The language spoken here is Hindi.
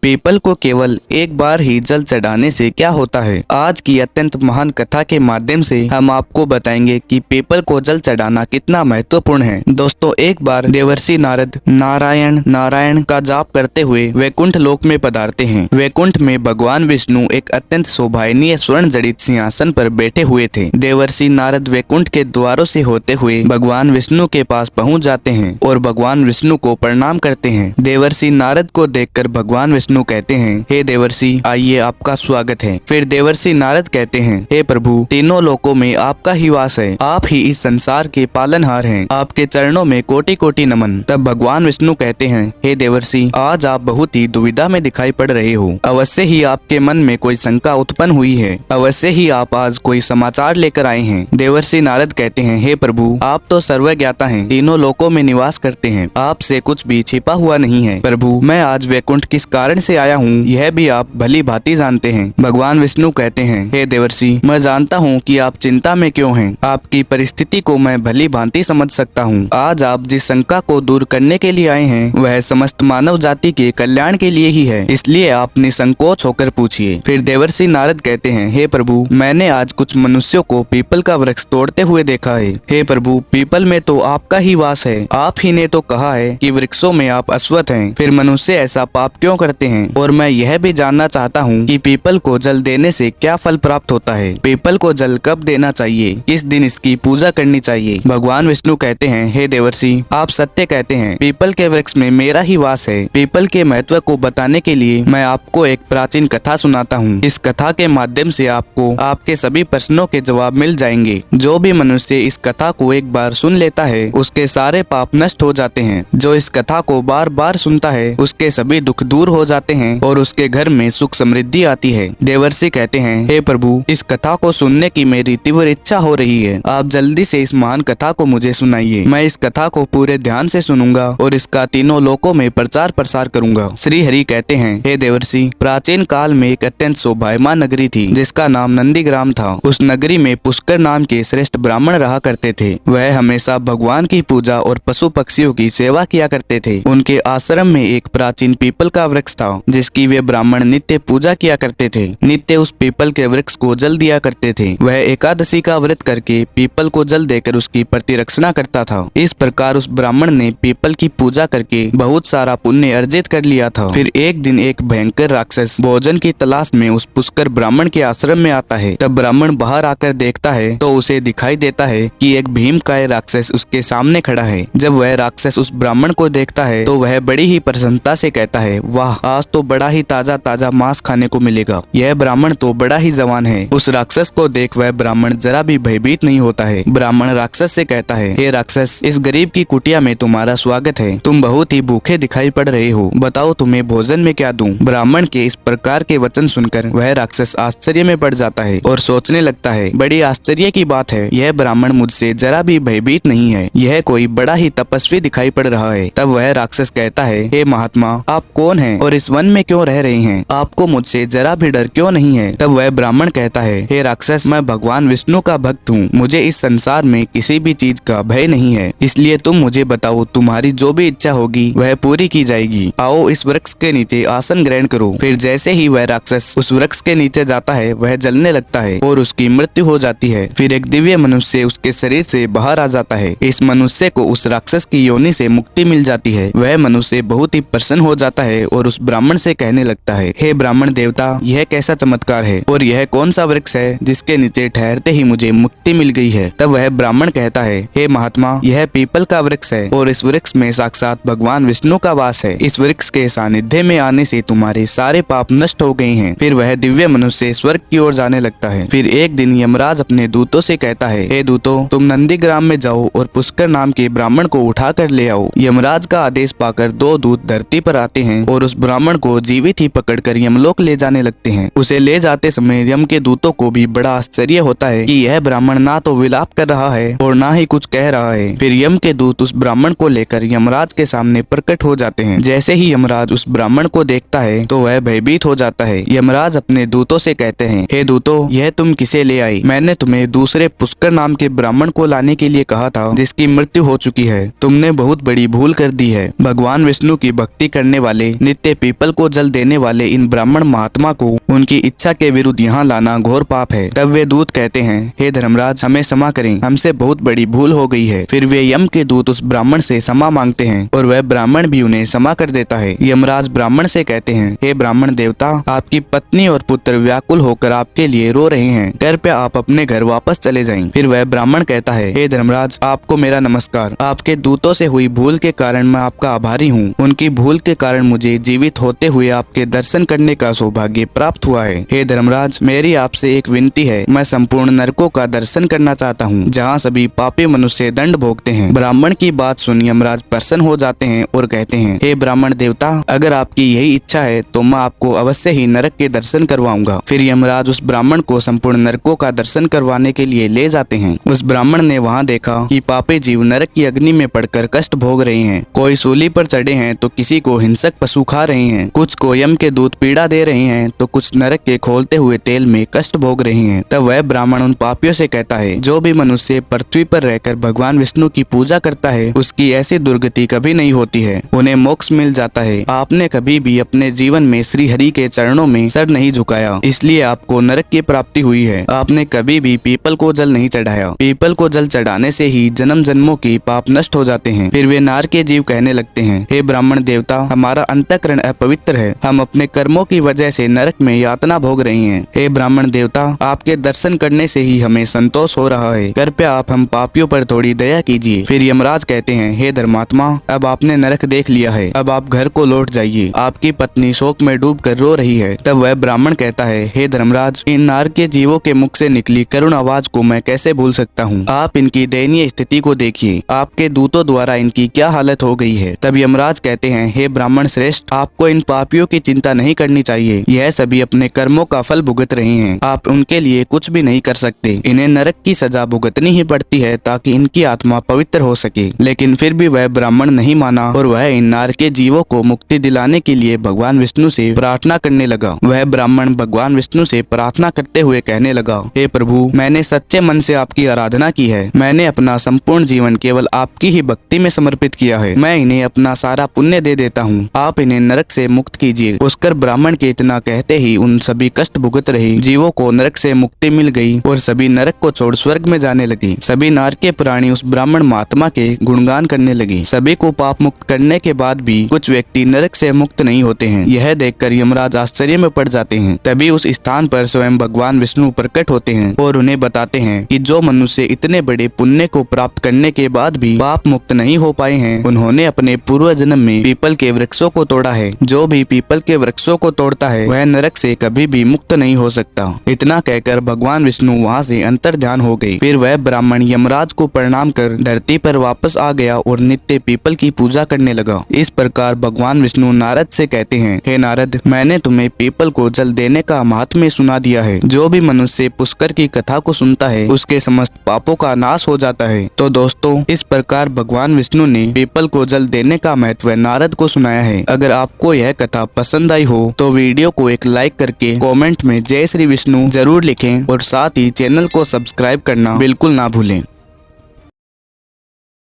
पीपल को केवल एक बार ही जल चढ़ाने से क्या होता है। आज की अत्यंत महान कथा के माध्यम से हम आपको बताएंगे कि पीपल को जल चढ़ाना कितना महत्वपूर्ण है। दोस्तों, एक बार देवर्षि नारद नारायण नारायण का जाप करते हुए वैकुंठ लोक में पधारते हैं। वैकुंठ में भगवान विष्णु एक अत्यंत शोभायनीय स्वर्ण जड़ित सिंहासन पर बैठे हुए थे। देवर्षि नारद वैकुंठ के द्वारों से होते हुए भगवान विष्णु के पास पहुंच जाते हैं और भगवान विष्णु को प्रणाम करते हैं। देवर्षि नारद को देखकर भगवान विष्णु कहते हैं, हे देवर्षि, आइए, आपका स्वागत है। फिर देवर्षि नारद कहते हैं, हे प्रभु, तीनों लोकों में आपका ही वास है। आप ही इस संसार के पालनहार हैं। आपके चरणों में कोटि कोटि नमन। तब भगवान विष्णु कहते हैं, हे देवर्षि, आज आप बहुत ही दुविधा में दिखाई पड़ रहे हो। अवश्य ही आपके मन में कोई शंका उत्पन्न हुई है। अवश्य ही आप आज कोई समाचार लेकर आए हैं। देवर्षि नारद कहते हैं, हे प्रभु, आप तो सर्वज्ञाता हैं, तीनों लोकों में निवास करते हैं। आपसे कुछ भी छिपा हुआ नहीं है। प्रभु, मैं आज वैकुंठ किस कारण से आया हूँ, यह भी आप भली भांति जानते हैं। भगवान विष्णु कहते हैं, हे देवर्षि, मैं जानता हूँ कि आप चिंता में क्यों हैं। आपकी परिस्थिति को मैं भली भांति समझ सकता हूँ। आज आप जिस शंका को दूर करने के लिए आए हैं, वह समस्त मानव जाति के कल्याण के लिए ही है। इसलिए आप निसंकोच होकर पूछिए। फिर देवर्षि नारद कहते हैं, हे प्रभु, मैंने आज कुछ मनुष्यों को पीपल का वृक्ष तोड़ते हुए देखा है। हे प्रभु, पीपल में तो आपका ही वास है। आप ही ने तो कहा है कि वृक्षों में आप अश्वत्थ हैं। फिर मनुष्य ऐसा पाप क्यों करते हैं? और मैं यह भी जानना चाहता हूँ कि पीपल को जल देने से क्या फल प्राप्त होता है। पीपल को जल कब देना चाहिए, किस दिन इसकी पूजा करनी चाहिए। भगवान विष्णु कहते हैं, हे देवर्षि, आप सत्य कहते हैं। पीपल के वृक्ष में मेरा ही वास है। पीपल के महत्व को बताने के लिए मैं आपको एक प्राचीन कथा सुनाता हूँ। इस कथा के माध्यम से आपको आपके सभी प्रश्नों के जवाब मिल जाएंगे। जो भी मनुष्य इस कथा को एक बार सुन लेता है, उसके सारे पाप नष्ट हो जाते हैं। जो इस कथा को बार बार सुनता है, उसके सभी दुख दूर हो जाते हैं और उसके घर में सुख समृद्धि आती है। देवर्षि कहते हैं, हे प्रभु, इस कथा को सुनने की मेरी तीव्र इच्छा हो रही है। आप जल्दी से इस महान कथा को मुझे सुनाइए। मैं इस कथा को पूरे ध्यान से सुनूंगा और इसका तीनों लोकों में प्रचार प्रसार करूंगा। श्री हरि कहते हैं, हे देवर्षि, प्राचीन काल में एक अत्यंत शोभायमान नगरी थी जिसका नाम नंदीग्राम था। उस नगरी में पुष्कर नाम के श्रेष्ठ ब्राह्मण रहा करते थे। वह हमेशा भगवान की पूजा और पशु पक्षियों की सेवा किया करते थे। उनके आश्रम में एक प्राचीन पीपल का वृक्ष था जिसकी वे ब्राह्मण नित्य पूजा किया करते थे। नित्य उस पीपल के वृक्ष को जल दिया करते थे। वह एकादशी का व्रत करके पीपल को जल देकर उसकी प्रतिरक्षणा करता था। इस प्रकार उस ब्राह्मण ने पीपल की पूजा करके बहुत सारा पुण्य अर्जित कर लिया था। फिर एक दिन एक भयंकर राक्षस भोजन की तलाश में उस पुष्कर ब्राह्मण के आश्रम में आता है। तब ब्राह्मण बाहर आकर देखता है तो उसे दिखाई देता है कि एक भीमकाय राक्षस उसके सामने खड़ा है। जब वह राक्षस उस ब्राह्मण को देखता है तो वह बड़ी ही प्रसन्नता से कहता है, वाह, आज तो बड़ा ही ताजा ताजा मांस खाने को मिलेगा। यह ब्राह्मण तो बड़ा ही जवान है। उस राक्षस को देख वह ब्राह्मण जरा भी भयभीत नहीं होता है। ब्राह्मण राक्षस से कहता है, हे राक्षस, इस गरीब की कुटिया में तुम्हारा स्वागत है। तुम बहुत ही भूखे दिखाई पड़ रहे हो। बताओ तुम्हें भोजन में क्या दूं? ब्राह्मण के इस प्रकार के वचन सुनकर वह राक्षस आश्चर्य में पड़ जाता है और सोचने लगता है, बड़ी आश्चर्य की बात है, यह ब्राह्मण मुझसे जरा भी भयभीत नहीं है। यह कोई बड़ा ही तपस्वी दिखाई पड़ रहा है। तब वह राक्षस कहता है, हे महात्मा, आप कौन हैं और इस वन में क्यों रह रहे हैं? आपको मुझसे जरा भी डर क्यों नहीं है? तब वह ब्राह्मण कहता है, हे राक्षस, मैं भगवान विष्णु का भक्त हूँ। मुझे इस संसार में किसी भी चीज का भय नहीं है। इसलिए तुम मुझे बताओ, तुम्हारी जो भी इच्छा होगी वह पूरी की जाएगी। आओ, इस वृक्ष के नीचे आसन ग्रहण करो। फिर जैसे ही वह राक्षस उस वृक्ष के नीचे जाता है, वह जलने लगता है और उसकी मृत्यु हो जाती है। फिर एक दिव्य मनुष्य उसके शरीर से बाहर आ जाता है। इस मनुष्य को उस राक्षस की योनि से मुक्ति मिल जाती है। वह मनुष्य बहुत ही प्रसन्न हो जाता है और उस ब्राह्मण से कहने लगता है, हे ब्राह्मण देवता, यह कैसा चमत्कार है और यह कौन सा वृक्ष है जिसके नीचे ठहरते ही मुझे मुक्ति मिल गई है? तब वह ब्राह्मण कहता है, हे महात्मा, यह पीपल का वृक्ष है और इस वृक्ष में साक्षात भगवान विष्णु का वास है। इस वृक्ष के सानिध्य में आने से तुम्हारे सारे पाप नष्ट हो गए हैं। फिर वह दिव्य मनुष्य स्वर्ग की ओर जाने लगता है। फिर एक दिन यमराज अपने दूतों से कहता है, हे दूतों, तुम नंदीग्राम में जाओ और पुष्कर नाम के ब्राह्मण को उठा कर ले आओ। यमराज का आदेश पाकर दो दूत धरती पर आते हैं और उस ब्राह्मण को जीवित ही पकड़कर यमलोक ले जाने लगते हैं। उसे ले जाते समय यम के दूतों को भी बड़ा आश्चर्य होता है कि यह ब्राह्मण ना तो विलाप कर रहा है और ना ही कुछ कह रहा है। फिर यम के दूत उस ब्राह्मण को लेकर यमराज के सामने प्रकट हो जाते हैं। जैसे ही यमराज उस ब्राह्मण को देखता है तो वह भयभीत हो जाता है। यमराज अपने दूतों से कहते हैं, हे दूतों, यह तुम किसे ले आई? मैंने तुम्हें दूसरे पुष्कर नाम के ब्राह्मण को लाने के लिए कहा था जिसकी मृत्यु हो चुकी है। तुमने बहुत बड़ी भूल कर दी है। भगवान विष्णु की भक्ति करने वाले नित्य पीपल को जल देने वाले इन ब्राह्मण महात्मा को उनकी इच्छा के विरुद्ध यहाँ लाना घोर पाप है। तब वे दूत कहते हैं, हे धर्मराज, हमें क्षमा करें, हमसे बहुत बड़ी भूल हो गई है। फिर वे यम के दूत उस ब्राह्मण से क्षमा मांगते हैं और वह ब्राह्मण भी उन्हें क्षमा कर देता है। यमराज ब्राह्मण से कहते हैं, हे ब्राह्मण देवता, आपकी पत्नी और पुत्र व्याकुल होकर आपके लिए रो रहे हैं, कृपया आप अपने घर वापस चले जाएं। फिर वह ब्राह्मण कहता है, हे धर्मराज, आपको मेरा नमस्कार। आपके दूतों से हुई भूल के कारण मैं आपका आभारी हूँ। उनकी भूल के कारण मुझे जीवित होते हुए आपके दर्शन करने का सौभाग्य प्राप्त हुआ है। हे धर्मराज, मेरी आपसे एक विनती है, मैं संपूर्ण नरकों का दर्शन करना चाहता हूँ, जहाँ सभी पापी मनुष्य दंड भोगते हैं। ब्राह्मण की बात सुन यमराज प्रसन्न हो जाते हैं और कहते हैं, हे ब्राह्मण देवता, अगर आपकी यही इच्छा है तो मैं आपको अवश्य ही नरक के दर्शन करवाऊंगा। फिर यमराज उस ब्राह्मण को संपूर्ण नरकों का दर्शन करवाने के लिए ले जाते हैं। उस ब्राह्मण ने वहाँ देखा कि पापी जीव नरक की अग्नि में पड़कर कष्ट भोग रहे हैं। कोई सूली पर चढ़े हैं तो किसी को हिंसक पशु खा रहे हैं, कुछ को यम के दूत पीड़ा दे रहे हैं तो कुछ नरक के खोलते हुए तेल में कष्ट भोग रहे हैं। तब वह ब्राह्मण उन पापियों से कहता है, जो भी मनुष्य पृथ्वी पर रहकर भगवान विष्णु की पूजा करता है उसकी ऐसी दुर्गति कभी नहीं होती है, उन्हें मोक्ष मिल जाता है। आपने कभी भी अपने जीवन में श्री हरि के चरणों में सर नहीं झुकाया, इसलिए आपको नरक की प्राप्ति हुई है। आपने कभी भी पीपल को जल नहीं चढ़ाया, पीपल को जल चढ़ाने से ही जन्म जन्मों की पाप नष्ट हो जाते हैं। फिर वे नार के जीव कहने लगते हैं, हे ब्राह्मण देवता, हमारा अंतःकरण अपवित्र है, हम अपने कर्मों की वजह से नरक में यातना भोग रहे हैं। हे ब्राह्मण देवता, आपके दर्शन करने से ही हमें संतोष हो रहा है, कृपया आप हम पापियों पर थोड़ी दया कीजिए। फिर यमराज कहते हैं, हे धर्मात्मा, अब आपने नरक देख लिया है, अब आप घर को लौट जाइए, आपकी पत्नी शोक में डूब कर रो रही है। तब वह ब्राह्मण कहता है, हे धर्मराज, इन नार के जीवों के मुख से निकली करुण आवाज को मैं कैसे भूल सकता हूँ। आप इनकी दयनीय स्थिति को देखिए, आपके दूतों द्वारा इनकी क्या हालत हो गई है। तब यमराज कहते हैं, हे ब्राह्मण श्रेष्ठ, आपको इन पापियों की चिंता नहीं करनी चाहिए, यह सभी अपने कर्मों का फल भुगत रहे हैं, आप उनके लिए कुछ भी नहीं कर सकते। इन्हें नरक की सजा भुगतनी ही पड़ती है ताकि इनकी आत्मा पवित्र हो सके। लेकिन फिर भी वह ब्राह्मण नहीं माना और वह इन नार के जीवों को मुक्ति दिलाने के लिए भगवान विष्णु से प्रार्थना करने लगा। वह ब्राह्मण भगवान विष्णु से प्रार्थना करते हुए कहने लगा, हे प्रभु, मैंने सच्चे मन से आपकी आराधना की है, मैंने अपना संपूर्ण जीवन केवल आपकी ही भक्ति में समर्पित किया है, मैं इन्हें अपना सारा पुण्य दे देता हूँ, आप इन्हें नरक से मुक्त कीजिए। उसकर ब्राह्मण के इतना कहते ही उन सभी कष्ट भुगत रहे जीवों को नरक से मुक्ति मिल गई और सभी नरक को छोड़ स्वर्ग में जाने लगे। सभी नार के प्राणी उस ब्राह्मण महात्मा के गुणगान करने लगे। सभी को पाप मुक्त करने के बाद भी कुछ व्यक्ति नरक से मुक्त नहीं होते हैं। यह देखकर यमराज आश्चर्य में पड़ जाते हैं। तभी उस स्थान पर स्वयं भगवान विष्णु प्रकट होते हैं और उन्हें बताते हैं कि जो मनुष्य इतने बड़े पुण्य को प्राप्त करने के बाद भी पाप मुक्त नहीं हो पाए हैं, उन्होंने अपने पूर्व जन्म में पीपल के वृक्षों को तोड़ा है। जो भी पीपल के वृक्षों को तोड़ता है वह नरक से कभी भी मुक्त नहीं हो सकता। इतना कहकर भगवान विष्णु वहाँ से अंतर ध्यान हो गए। फिर वह ब्राह्मण यमराज को प्रणाम कर धरती पर वापस आ गया और नित्य पीपल की पूजा करने लगा। इस प्रकार भगवान विष्णु नारद से कहते हैं, हे नारद, मैंने तुम्हें पीपल को जल देने का महात्म्य सुना दिया है। जो भी मनुष्य पुष्कर की कथा को सुनता है उसके समस्त पापों का नाश हो जाता है। तो दोस्तों, इस प्रकार भगवान विष्णु ने पीपल को जल देने का महत्व नारद को सुनाया है। अगर आपको यह कथा पसंद आई हो तो वीडियो को एक लाइक करके कमेंट में जय श्री विष्णु जरूर लिखें और साथ ही चैनल को सब्सक्राइब करना बिल्कुल ना भूलें।